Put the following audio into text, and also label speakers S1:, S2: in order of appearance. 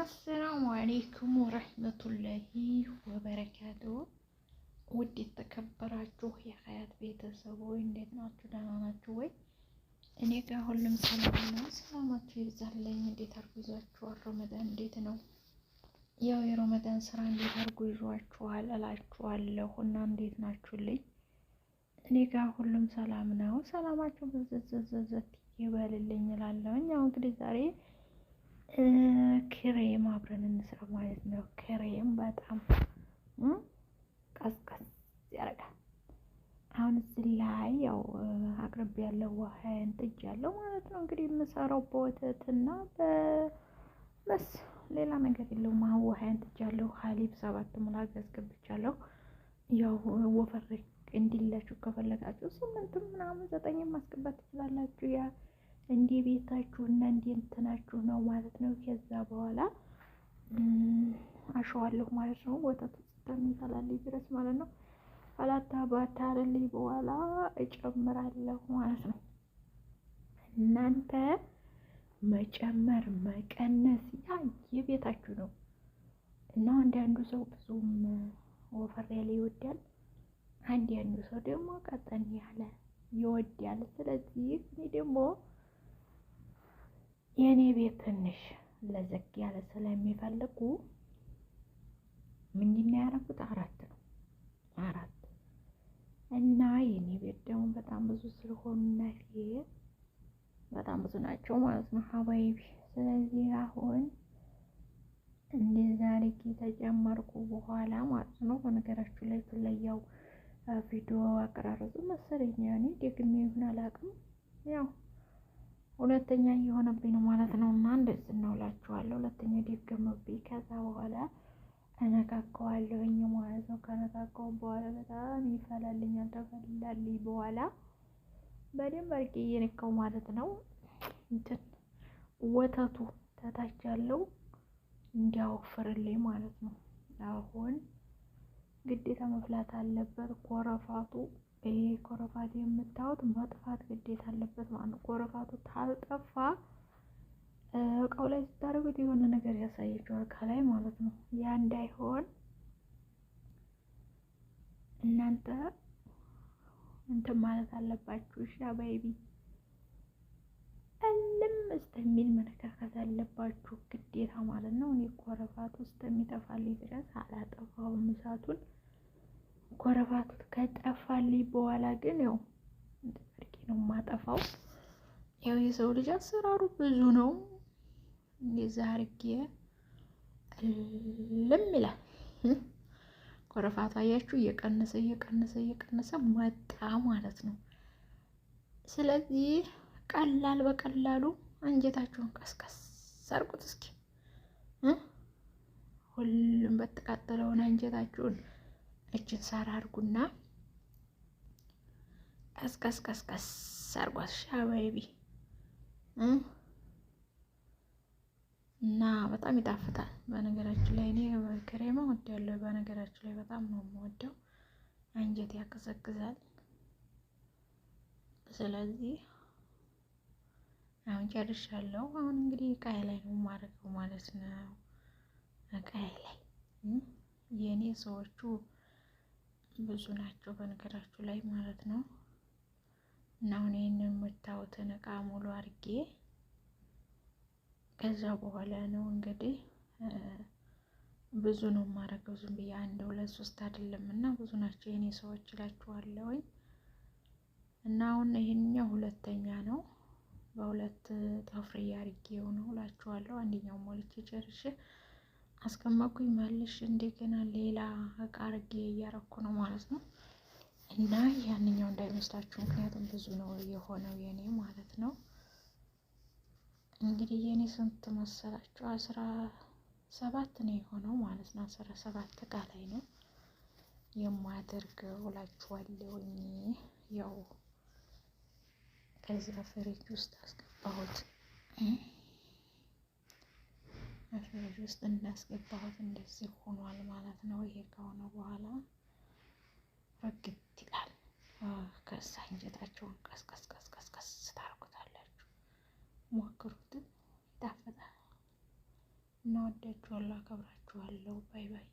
S1: አሰላሙ አሌይኩም ወረህመቱላሂ ወበረካቱ። ውድ የተከበራችሁ የሀያት ቤተሰቦች እንዴት ናችሁ? ደህና ናችሁ ወይ? እኔ ጋር ሁሉም ሰላም ነው። ሰላማችሁ ይብዛልኝ። እንዴት አድርጎ ይዟችኋል? ረመዳን እንዴት ነው? ያው የረመዳን ስራ እንዴት አድርጎ ይዟችኋል እላችኋለሁ እና እንዴት ናችሁልኝ? እኔ ጋር ሁሉም ሰላም ነው። ሰላማችሁ ብዝዝዝዝት ይበልልኝ እላለሁኝ። ያው እንግዲህ ዛሬ ክሬም አብረን እንስራ ማለት ነው። ክሬም በጣም ቀዝቀዝ ያደርጋል። አሁን እዚህ ላይ ያው አቅርቤ ያለው ውሃን ጥጅ ያለው ማለት ነው። እንግዲህ የምሰራው በወተትና በስ ሌላ ነገር የለውም። አሁን ውሃን ጥጅ ያለው ሀሊብ 7 ሙላግ አስገብቻለሁ። ያው ወፈር እንዲላችሁ ከፈለጋችሁ 8 ምናምን 9 ማስገባት ትችላላችሁ። ያ እንዴ ቤታችሁ እና እንዴ እንትናችሁ ነው ማለት ነው። ከዛ በኋላ አሸዋለሁ ማለት ነው። ወተቱ እስከሚፈላልኝ ድረስ ማለት ነው። ፈላታ ባታረልኝ በኋላ እጨምራለሁ ማለት ነው። እናንተ መጨመር መቀነስ ያ የቤታችሁ ነው እና አንዳንዱ ሰው ብዙም ወፈር ያለ ይወዳል፣ አንዳንዱ ሰው ደግሞ ቀጠን ያለ ይወዳል። ስለዚህ እኔ ደግሞ የኔ ቤት ትንሽ ለዘግ ያለ ስለሚፈልጉ ምንድነው ያደረኩት? 4 ነው 4 እና የኔ ቤት ደግሞ በጣም ብዙ ስለሆኑ በጣም ብዙ ናቸው ማለት ነው ሀባይቢ። ስለዚህ አሁን እንደዛ አድርጌ ተጨመርኩ በኋላ ማለት ነው። በነገራችሁ ላይ ስለያው ቪዲዮ አቀራረጹ መሰለኝ ያኔ ደግሜ ይሁን አላውቅም፣ ያው ሁለተኛ እየሆነብኝ ነው ማለት ነው። እና እንደዚህ ነው እላችኋለሁ። ሁለተኛ ደገመብኝ። ከዛ በኋላ እነካከዋለሁኝ ማለት ነው። ከነካከው በኋላ በጣም ይፈላልኛል። ተፈላልኝ በኋላ በደንብ አድርጌ እየነካው ማለት ነው። እንትን ወተቱ ተታች ያለው እንዲያወፍርልኝ ማለት ነው። አሁን ግዴታ መፍላት አለበት። ኮረፋቱ ይሄ ኮረፋት የምታዩት መጥፋት ግዴታ አለበት ማለት ነው። ኮረፋቱ ታልጠፋ እቃው ላይ ስታደርጉት የሆነ ነገር ያሳያችኋል ከላይ ማለት ነው። ያ እንዳይሆን እናንተ እንትን ማለት አለባችሁ። እሺ አባይቢ እልም እስከሚል መነካከት አለባችሁ ግዴታ ማለት ነው። እኔ ኮረፋቱ እስከሚጠፋልኝ ድረስ አላጠፋውም እሳቱን። ኮረፋቱ ከጠፋልኝ በኋላ ግን ያው እንደዚህ ነው የማጠፋው። ያው የሰው ልጅ አሰራሩ ብዙ ነው። እንደዛ አድርጌ እልም ይላል። ኮረፋቱ አያችሁ እየቀነሰ መጣ ማለት ነው። ስለዚህ ቀላል በቀላሉ አንጀታችሁን ቀስቀስ አድርጉት እስኪ። ሁሉም በተቃጠለውን አንጀታችሁን እችን ሳር አድርጉና ቀስቀስ አድርጓት ሻባይቢ እና በጣም ይጣፍጣል። በነገራችን ላይ እኔ ክሬማ ወዳለሁ። በነገራችን ላይ በጣም ነው የምወደው። አንጀት ያቀዘቅዛል። ስለዚህ አሁን ጨርሻለሁ። አሁን እንግዲህ እቃዬ ላይ ነው የማደርገው ማለት ነው። እቃዬ ላይ የኔ ሰዎቹ ብዙ ናቸው በነገራችሁ ላይ ማለት ነው። እና አሁን ይሄንን የምታዩትን እቃ ሙሉ አድርጌ ከዛ በኋላ ነው እንግዲህ ብዙ ነው የማደርገው። ዝም ብዬ 1 2 3 አይደለም እና ብዙ ናቸው የኔ ሰዎች እላችኋለሁ። እና አሁን ይሄንኛው ሁለተኛ ነው። በሁለት ጠፍሬ አድርጌው ነው እላችኋለሁ። አንደኛው ሞልቼ ጨርሼ አስቀመጥኩኝ። መልሽ እንደገና ሌላ እቃ አድርጌ እያረኩ ነው ማለት ነው። እና ያንኛው እንዳይመስላችሁ፣ ምክንያቱም ብዙ ነው የሆነው የኔ ማለት ነው። እንግዲህ የኔ ስንት መሰላችሁ? 17 ነው የሆነው ማለት ነው። 17 እቃ ላይ ነው የማደርገው እላችኋለሁኝ። ያው ከዛ ፍሪጅ ውስጥ አስገባሁት። ፍሪጅ ውስጥ እንዳስገባሁት እንደዚህ ሆኗል ማለት ነው። ይሄ ከሆነ በኋላ ረግት ይላል። ከዛ እንጀታቸውን ቀስቀስ ታርጉታላችሁ። ሞክሩት፣ ይጣፍጣል። እና ወዳችኋለሁ፣ አከብራችኋለሁ። ባይ ባይ።